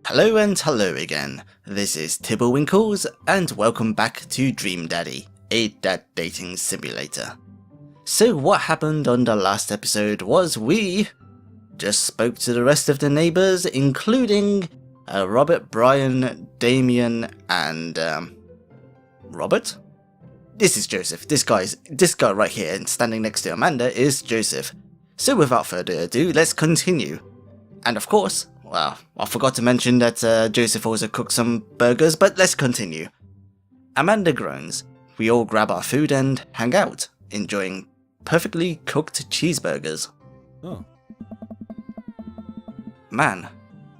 Hello and hello again, this is Tibblewinkles and welcome back to Dream Daddy, a dad dating simulator. So what happened on the last episode was we just spoke to the rest of the neighbours, including Robert, Brian, Damien and Robert? This is Joseph. This guy right here and standing next to Amanda is Joseph. So without further ado, let's continue. And of course, well, I forgot to mention that Joseph also cooked some burgers, but let's continue. Amanda groans. We all grab our food and hang out, enjoying perfectly cooked cheeseburgers. Oh. Man,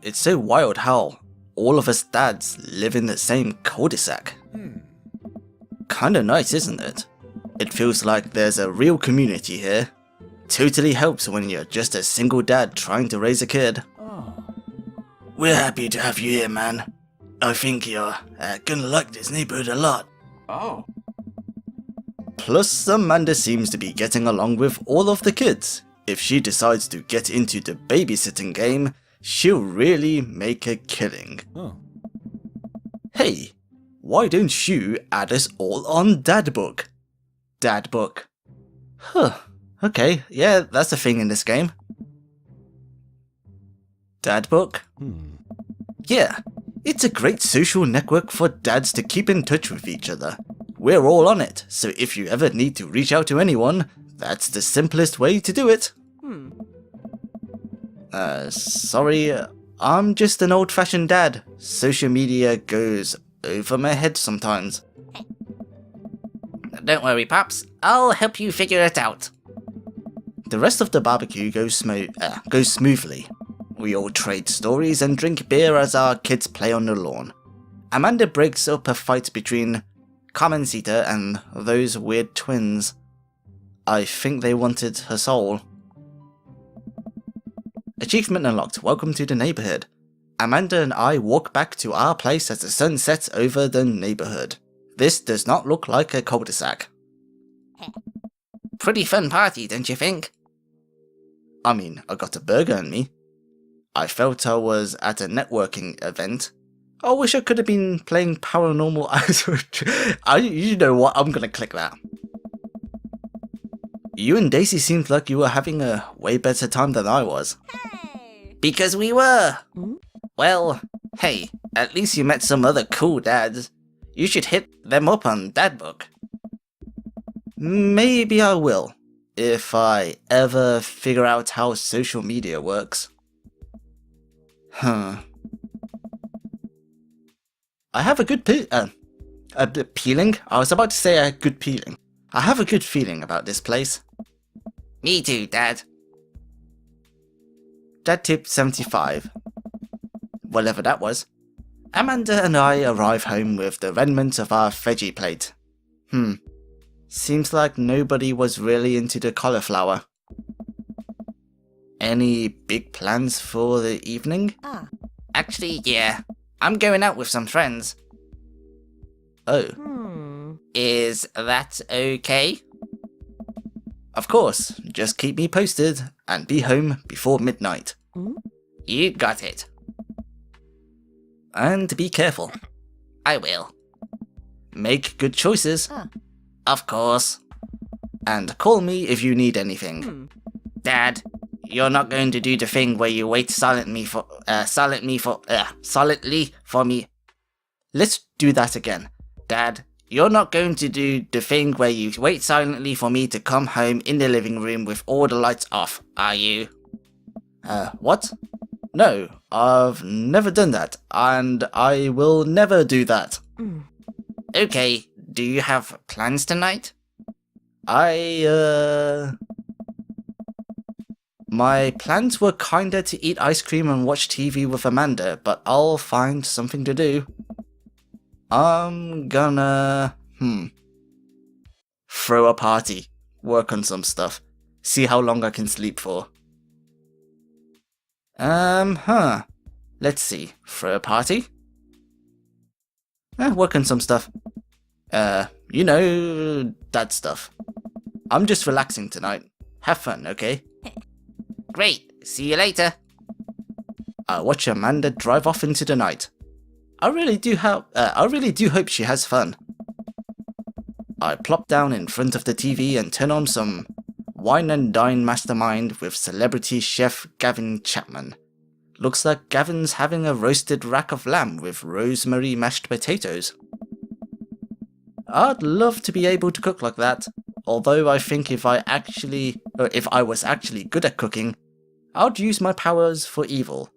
it's so wild how all of us dads live in the same cul-de-sac. Kinda nice, isn't it? It feels like there's a real community here. Totally helps when you're just a single dad trying to raise a kid. We're happy to have you here, man. I think you're gonna like this neighborhood a lot. Oh. Plus, Amanda seems to be getting along with all of the kids. If she decides to get into the babysitting game, she'll really make a killing. Oh. Hey, why don't you add us all on Dadbook? Dadbook. Huh, okay, yeah, that's a thing in this game. Dadbook? Yeah, it's a great social network for dads to keep in touch with each other. We're all on it, so if you ever need to reach out to anyone, that's the simplest way to do it. Sorry, I'm just an old-fashioned dad. Social media goes over my head sometimes. Don't worry, Pops. I'll help you figure it out. The rest of the barbecue goes smoothly. We all trade stories and drink beer as our kids play on the lawn. Amanda breaks up a fight between Carmencita and those weird twins. I think they wanted her soul. Achievement unlocked. Welcome to the neighborhood. Amanda and I walk back to our place as the sun sets over the neighborhood. This does not look like a cul-de-sac. Pretty fun party, don't you think? I mean, I got a burger in me. I felt I was at a networking event. I wish I could have been playing paranormal. You know what? I'm gonna click that. You and Daisy seemed like you were having a way better time than I was. Because we were. Well, hey, at least you met some other cool dads. You should hit them up on Dadbook. Maybe I will, if I ever figure out how social media works. I have a good peeling. I was about to say a good peeling. I have a good feeling about this place. Me too, Dad. Dad tip 75. Whatever that was. Amanda and I arrive home with the remnants of our veggie plate. Seems like nobody was really into the cauliflower. Any big plans for the evening? Actually, yeah. I'm going out with some friends. Oh. Is that okay? Of course, just keep me posted and be home before midnight. You got it. And be careful. I will. Make good choices. Of course. And call me if you need anything. Dad, you're not going to do the thing where you wait silently for me. Let's do that again. Dad, you're not going to do the thing where you wait silently for me to come home in the living room with all the lights off, are you? What? No, I've never done that, and I will never do that. Okay, do you have plans tonight? My plans were kinda to eat ice cream and watch TV with Amanda, but I'll find something to do. I'm gonna... throw a party. Work on some stuff. See how long I can sleep for. Let's see. Throw a party? Work on some stuff. You know, that stuff. I'm just relaxing tonight. Have fun, okay? Great. See you later. I watch Amanda drive off into the night. I really do hope she has fun. I plop down in front of the TV and turn on some Wine and Dine Mastermind with celebrity chef Gavin Chapman. Looks like Gavin's having a roasted rack of lamb with rosemary mashed potatoes. I'd love to be able to cook like that, although I think if I was actually good at cooking, I'd use my powers for evil,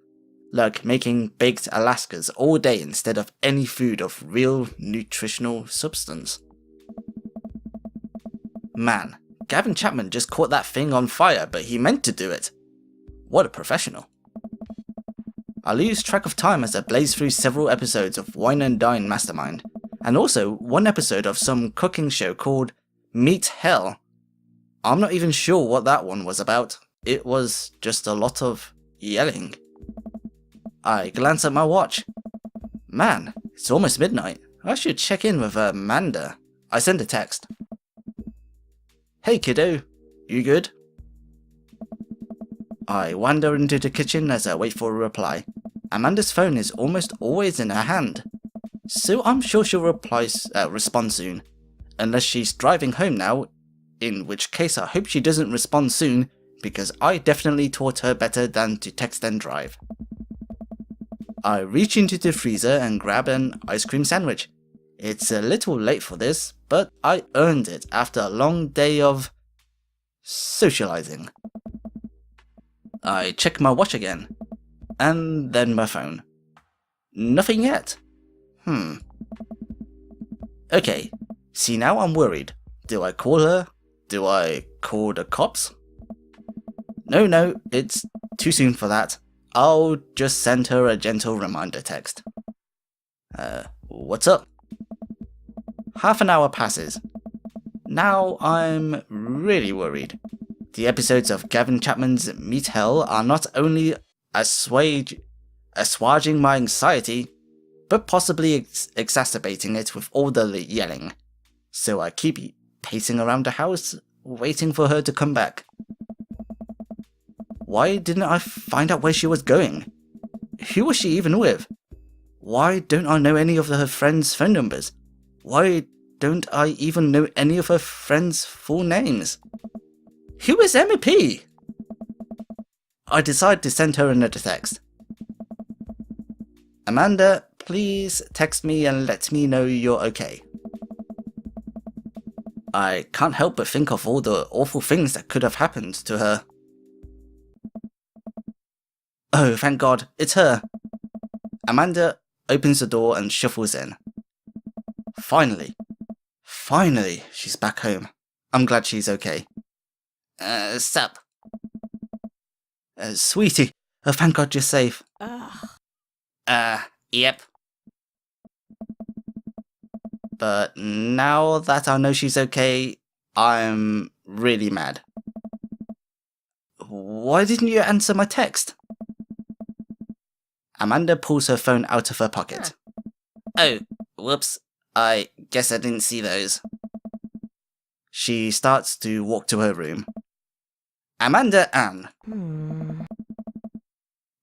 like making baked Alaskas all day instead of any food of real nutritional substance. Man, Gavin Chapman just caught that thing on fire, but he meant to do it. What a professional. I lose track of time as I blaze through several episodes of Wine and Dine Mastermind, and also one episode of some cooking show called Meat Hell. I'm not even sure what that one was about. It was just a lot of yelling. I glance at my watch. Man, it's almost midnight. I should check in with Amanda. I send a text. Hey kiddo, you good? I wander into the kitchen as I wait for a reply. Amanda's phone is almost always in her hand, so I'm sure she'll respond soon. Unless she's driving home now, in which case I hope she doesn't respond soon, because I definitely taught her better than to text and drive. I reach into the freezer and grab an ice cream sandwich. It's a little late for this, but I earned it after a long day of socializing. I check my watch again, and then my phone. Nothing yet. Okay, see now I'm worried. Do I call her? Do I call the cops? No, it's too soon for that. I'll just send her a gentle reminder text. What's up? Half an hour passes. Now I'm really worried. The episodes of Gavin Chapman's Meat Hell are not only assuaging my anxiety, but possibly exacerbating it with all the yelling. So I keep pacing around the house, waiting for her to come back. Why didn't I find out where she was going? Who was she even with? Why don't I know any of her friends' phone numbers? Why don't I even know any of her friends' full names? Who is Emma P? I decide to send her another text. Amanda, please text me and let me know you're okay. I can't help but think of all the awful things that could have happened to her. Oh, thank God, it's her. Amanda opens the door and shuffles in. Finally, she's back home. I'm glad she's okay. Sup? Sweetie, thank God you're safe. Yep. But now that I know she's okay, I'm really mad. Why didn't you answer my text? Amanda pulls her phone out of her pocket. Oh, whoops. I guess I didn't see those. She starts to walk to her room. Amanda Ann.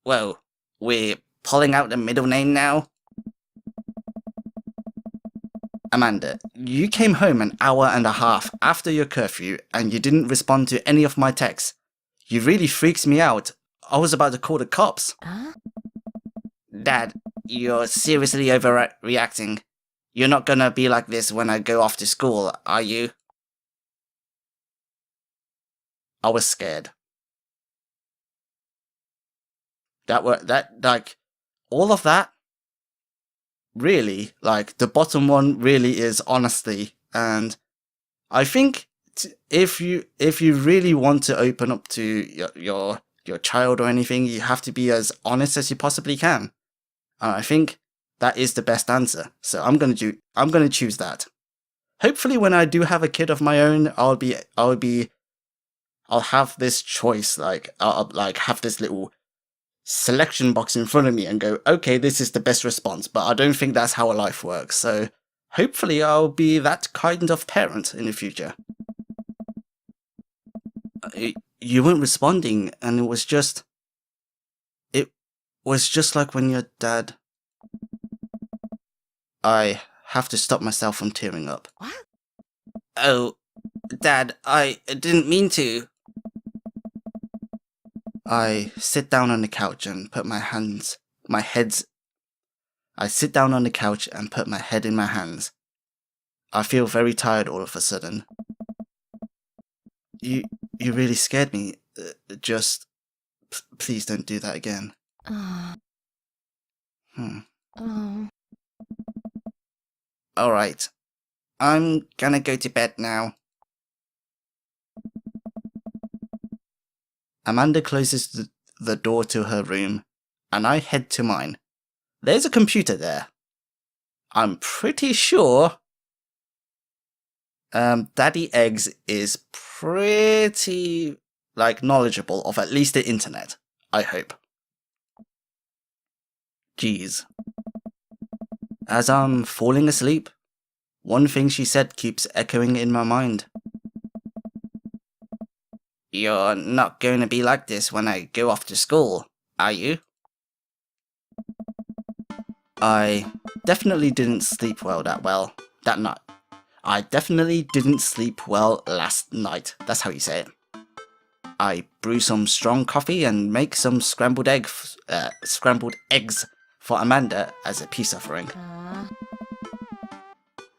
Whoa, we're pulling out the middle name now? Amanda, you came home an hour and a half after your curfew and you didn't respond to any of my texts. You really freaks me out. I was about to call the cops. Dad, you're seriously overreacting. You're not gonna be like this when I go off to school, are you? I was scared. All of that, really, the bottom one really is honesty. And I think if you really want to open up to your child or anything, you have to be as honest as you possibly can. And I think that is the best answer. So I'm gonna choose that. Hopefully when I do have a kid of my own, I'll have this choice, I'll have this little selection box in front of me and go, okay, this is the best response, but I don't think that's how life works. So hopefully I'll be that kind of parent in the future. You weren't responding, and it was just like when your dad... I have to stop myself from tearing up. What? Oh, Dad, I didn't mean to. I sit down on the couch and put my head in my hands. I feel very tired all of a sudden. You really scared me. Please don't do that again. Alright. I'm gonna go to bed now. Amanda closes the door to her room, and I head to mine. There's a computer there. I'm pretty sure Daddy Eggs is pretty, knowledgeable of at least the internet. I hope. Jeez. As I'm falling asleep, one thing she said keeps echoing in my mind. You're not going to be like this when I go off to school, are you? I definitely didn't sleep well that night. I definitely didn't sleep well last night. That's how you say it. I brew some strong coffee and make some scrambled eggs for Amanda as a peace offering.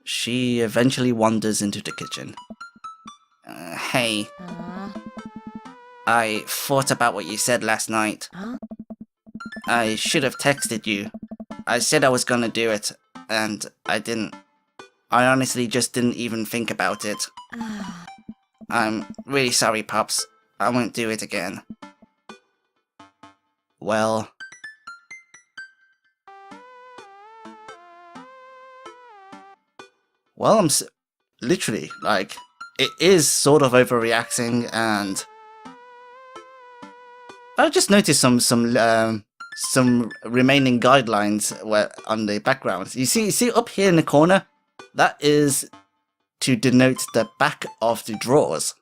She eventually wanders into the kitchen. Hey. I thought about what you said last night. I should have texted you. I said I was gonna do it, and I didn't. I honestly just didn't even think about it. I'm really sorry, Pops. I won't do it again. Well... I'm literally, it is sort of overreacting, and I just noticed some remaining guidelines on the background. You see up here in the corner, that is to denote the back of the drawers,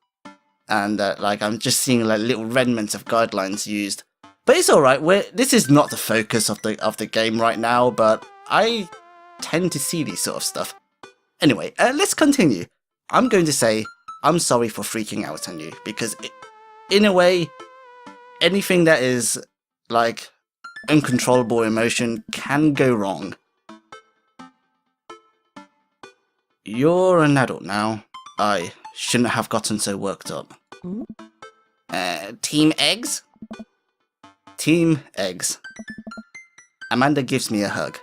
and I'm just seeing little remnants of guidelines used. But it's all right. This is not the focus of the game right now, but I tend to see these sort of stuff. Anyway, let's continue. I'm going to say I'm sorry for freaking out on you, because in a way, anything that is uncontrollable emotion can go wrong. You're an adult now. I shouldn't have gotten so worked up. Team Eggs? Team Eggs. Amanda gives me a hug.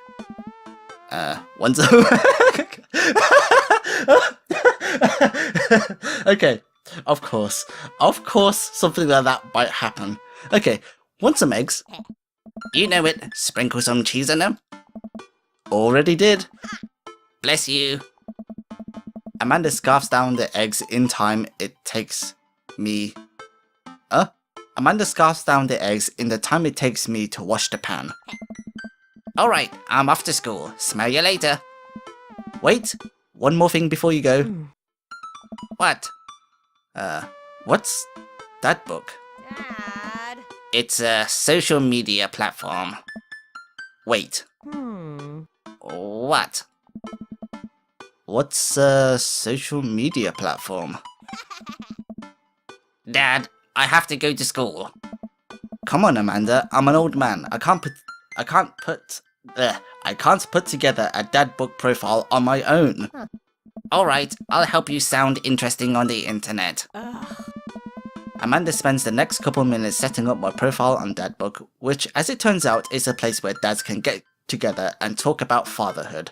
Okay, of course, something like that might happen. Okay, want some eggs? You know it. Sprinkle some cheese on them. Already did. Bless you. Amanda scarfs down the eggs in time it takes me... Amanda scarfs down the eggs in the time it takes me to wash the pan. Alright, I'm off to school. Smell you later. Wait, one more thing before you go. What? What's Dadbook? Dad. It's a social media platform. Wait. What? What's a social media platform? Dad, I have to go to school. Come on, Amanda. I'm an old man. I can't put together a Dadbook profile on my own. Alright, I'll help you sound interesting on the internet. Amanda spends the next couple minutes setting up my profile on Dadbook, which, as it turns out, is a place where dads can get together and talk about fatherhood.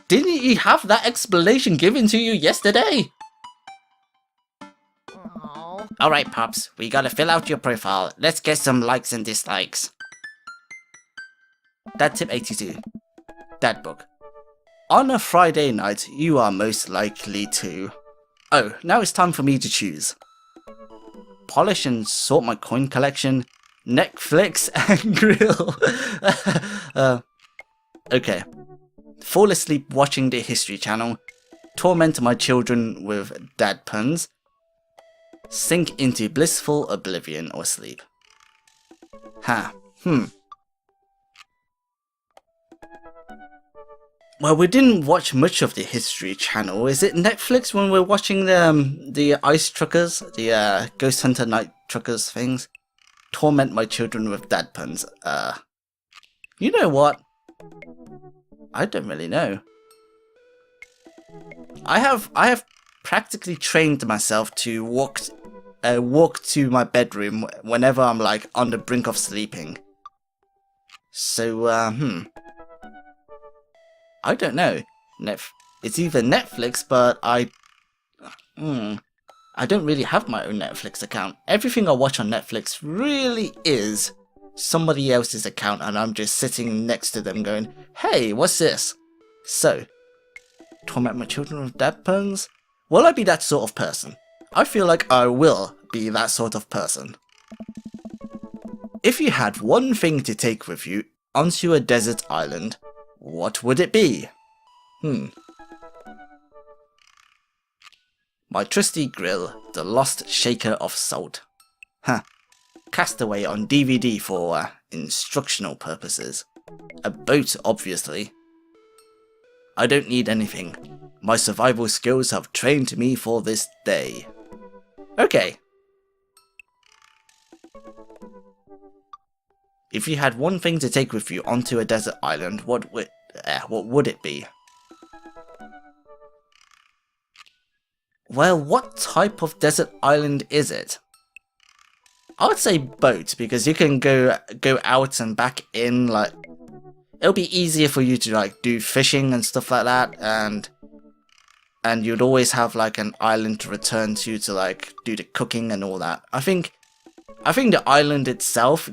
Didn't you have that explanation given to you yesterday? Alright, Pops, we gotta fill out your profile. Let's get some likes and dislikes. Dad tip 82. Dadbook. On a Friday night, you are most likely to... Oh, now it's time for me to choose. Polish and sort my coin collection, Netflix and grill. Okay. Fall asleep watching the History Channel, torment my children with dad puns, sink into blissful oblivion or sleep. Huh. Well, we didn't watch much of the History Channel. Is it Netflix when we're watching the Ice Truckers, the Ghost Hunter Night Truckers things? Torment my children with dad puns. You know what? I don't really know. I have practically trained myself to walk to my bedroom whenever I'm like on the brink of sleeping. So I don't know. It's either Netflix, but I don't really have my own Netflix account. Everything I watch on Netflix really is somebody else's account, and I'm just sitting next to them going, hey, what's this? So, torment my children with dad puns? Will I be that sort of person? I feel like I will be that sort of person. If you had one thing to take with you onto a desert island, what would it be? My trusty grill, the lost shaker of salt. Castaway on DVD for instructional purposes. A boat, obviously. I don't need anything. My survival skills have trained me for this day. Okay. If you had one thing to take with you onto a desert island, what would it be? Well, what type of desert island is it? I would say boat, because you can go out and back in, like, it'll be easier for you to like do fishing and stuff like that, and you'd always have like an island to return to like do the cooking and all that. I think the island itself,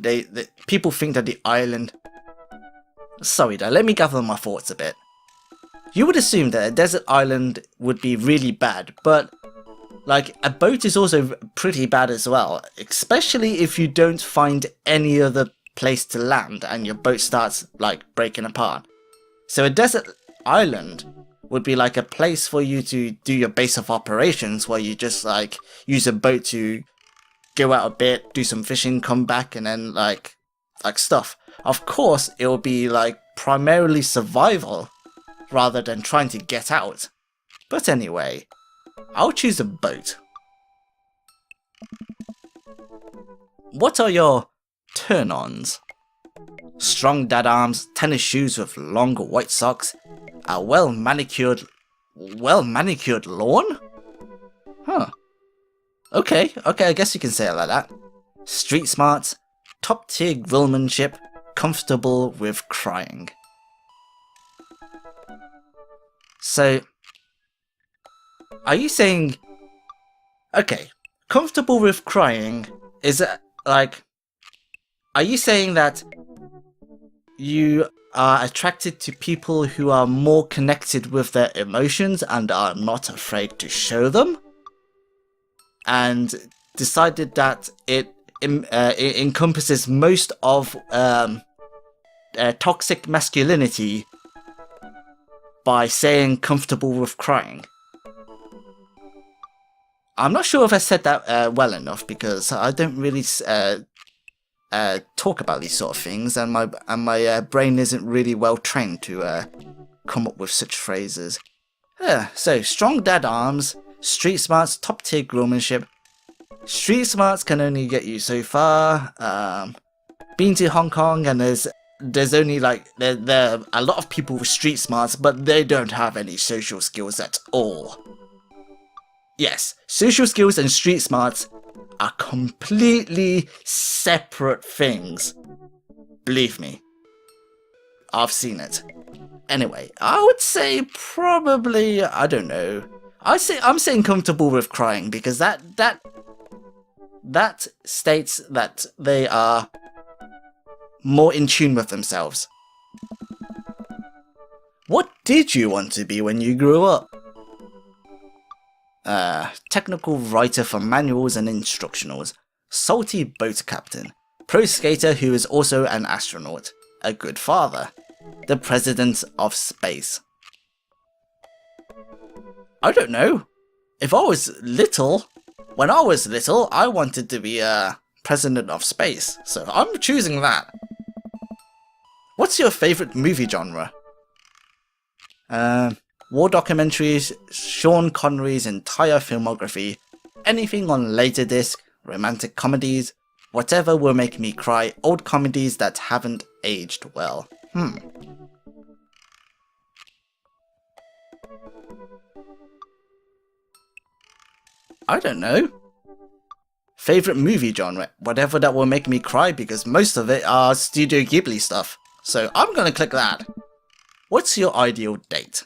people think that the island... Sorry, let me gather my thoughts a bit. You would assume that a desert island would be really bad, but like a boat is also pretty bad as well, especially if you don't find any other place to land and your boat starts like breaking apart. So a desert island would be like a place for you to do your base of operations, where you just like use a boat to go out a bit, do some fishing, come back, and then like stuff. Of course, it will be like primarily survival rather than trying to get out. But anyway, I'll choose a boat. What are your turn-ons? Strong dad arms, tennis shoes with long white socks, a well-manicured lawn? Huh. Okay, I guess you can say it like that. Street smarts, top-tier grillmanship, comfortable with crying. So, are you saying... Okay, comfortable with crying, is it like... Are you saying that you are attracted to people who are more connected with their emotions and are not afraid to show them? And decided that it encompasses most of toxic masculinity by saying comfortable with crying? I'm not sure if I said that well enough, because I don't really talk about these sort of things, and my brain isn't really well trained to come up with such phrases. So, strong dad arms, street smarts, top tier grillmanship. Street smarts can only get you so far. Been to Hong Kong, and there's only like there are a lot of people with street smarts, but they don't have any social skills at all. Yes, social skills and street smarts are completely separate things. Believe me. I've seen it. Anyway, I would say probably, I don't know. I'm saying comfortable with crying, because that states that they are more in tune with themselves. What did you want to be when you grew up? Technical writer for manuals and instructionals, salty boat captain, pro skater who is also an astronaut, a good father, the president of space. I don't know. When I was little, I wanted to be president of space, so I'm choosing that. What's your favourite movie genre? War documentaries, Sean Connery's entire filmography, anything on Laserdisc, romantic comedies, whatever will make me cry, old comedies that haven't aged well. I don't know. Favourite movie genre, whatever that will make me cry, because most of it are Studio Ghibli stuff. So I'm gonna click that. What's your ideal date?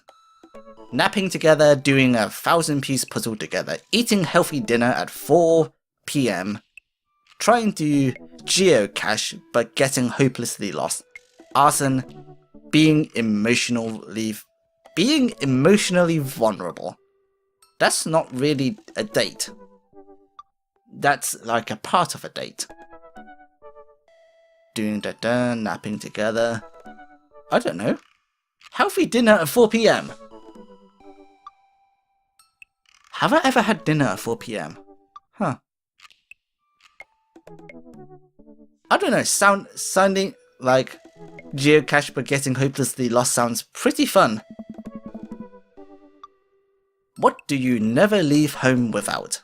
Napping together, doing a 1,000-piece puzzle together, eating healthy dinner at 4 PM, trying to geocache but getting hopelessly lost, arson, being emotionally vulnerable. That's not really a date. That's like a part of a date. Doing da-da, napping together. I don't know. Healthy dinner at 4 PM. Have I ever had dinner at 4 PM? Huh. I don't know, sounding like geocache but getting hopelessly lost sounds pretty fun. What do you never leave home without?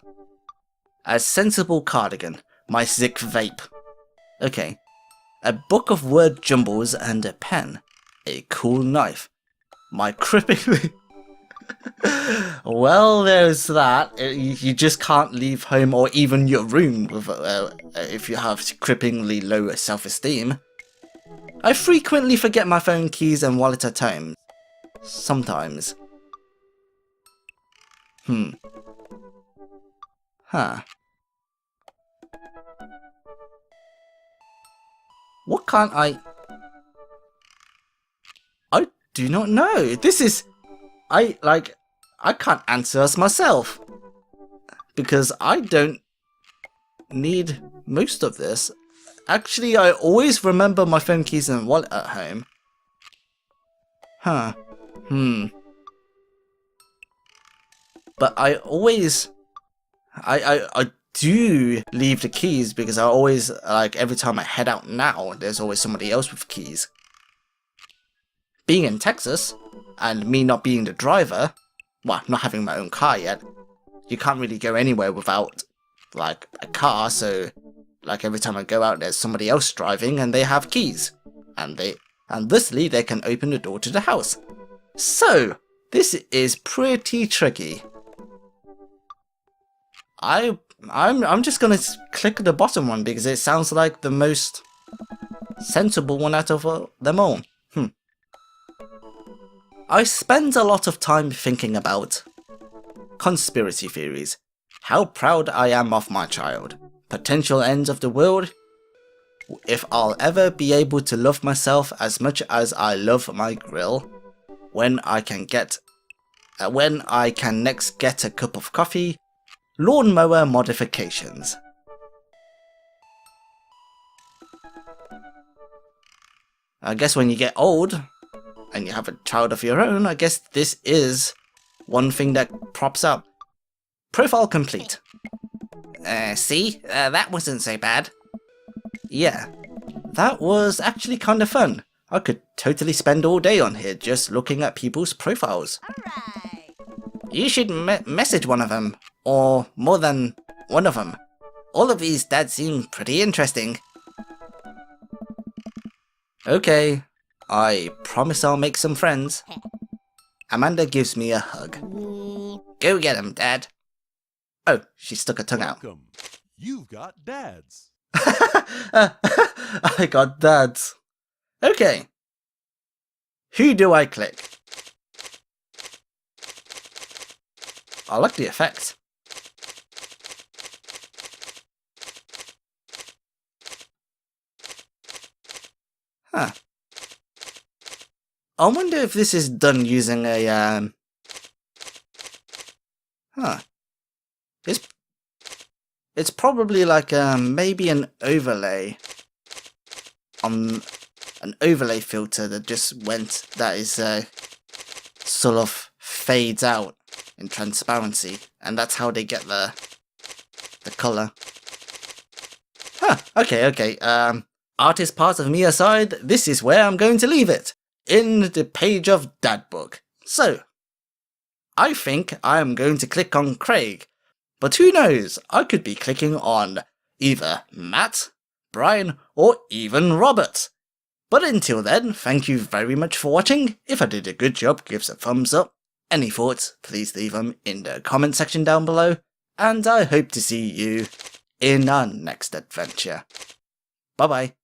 A sensible cardigan, my Zik vape. Okay. A book of word jumbles and a pen. A cool knife. My cripplingly... Well, there's that. You just can't leave home or even your room with, if you have cripplingly low self-esteem. I frequently forget my phone keys and wallet at home. Sometimes. Huh. What can't I do not know. This is... I can't answer this myself. Because I don't need most of this. Actually, I always remember my phone keys and wallet at home. Huh. But I always... I do leave the keys because I always, like, every time I head out now, there's always somebody else with keys. Being in Texas, and me not being the driver, well, not having my own car yet, you can't really go anywhere without, like, a car, so, like, every time I go out, there's somebody else driving, and they have keys. And thusly, they can open the door to the house. So, this is pretty tricky. I'm just gonna click the bottom one because it sounds like the most sensible one out of them all. I spend a lot of time thinking about conspiracy theories, how proud I am of my child, potential ends of the world, if I'll ever be able to love myself as much as I love my grill, when I can next get a cup of coffee, lawnmower modifications. I guess when you get old, and you have a child of your own, I guess this is one thing that props up. Profile complete. See? That wasn't so bad. Yeah, that was actually kind of fun. I could totally spend all day on here just looking at people's profiles. Alright. You should message one of them, or more than one of them. All of these dads seem pretty interesting. Okay, I promise I'll make some friends. Amanda gives me a hug. Go get 'em, Dad. Oh, she stuck her tongue out. Welcome. You've got dads. I got dads. Okay. Who do I click? I like the effect. Huh. I wonder if this is done using a, It's probably like, maybe an overlay. An overlay filter that just that is, sort of fades out in transparency. And that's how they get the colour. Okay. Artist part of me aside, this is where I'm going to leave it. In the page of Dadbook. So, I think I am going to click on Craig. But who knows, I could be clicking on either Matt, Brian, or even Robert. But until then, thank you very much for watching. If I did a good job, give us a thumbs up. Any thoughts, please leave them in the comment section down below. And I hope to see you in our next adventure. Bye bye.